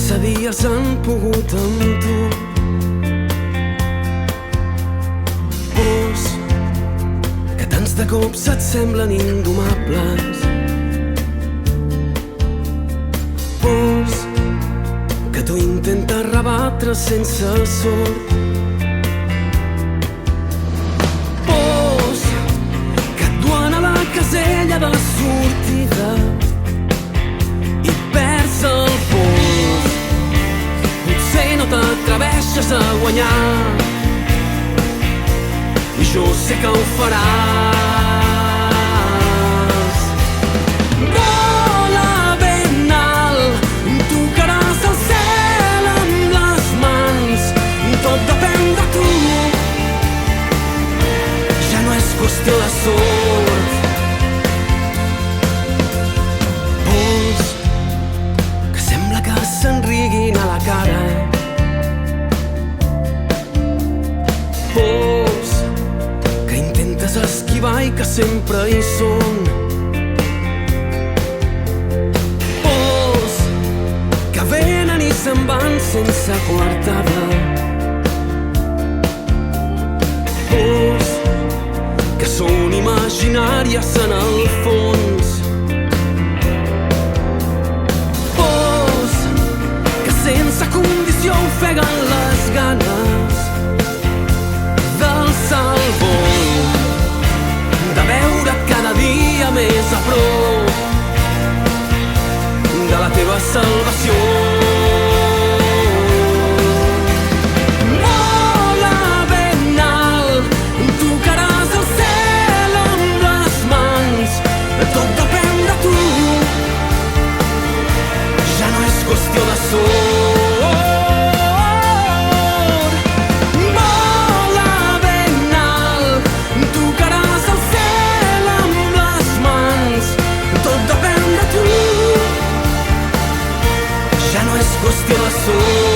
massa dies han pogut amb tu. Pors que tants de cops et semblen indomables. Pors que tu intentes rebatre sense sort. Pors que et duen a la casella de sortida i perds el pols. Potser no t'atreveixes a guanyar i jo sé que ho faràs. Vola ben alt, tocaràs el cel amb les mans, tot depèn de tu. Ja no és qüestió de sort. Pols que sembla que s'enriguin a la cara. Pols que intentes esquivar i que sempre hi són. Pols que venen i se'n van sense coartada. Pols que són imaginàries en el fons. Pols que sense condició ofeguen les ganes d'alçar el vol, de veure't cada dia més a prop de la teva salvació. Vola ben alt, tocaràs el cel amb les mans, tot depèn de tu. Ja no és qüestió de sort. Vola ben alt, tocaràs el cel amb les mans, tot depèn de tu. Ja no és qüestió de sort.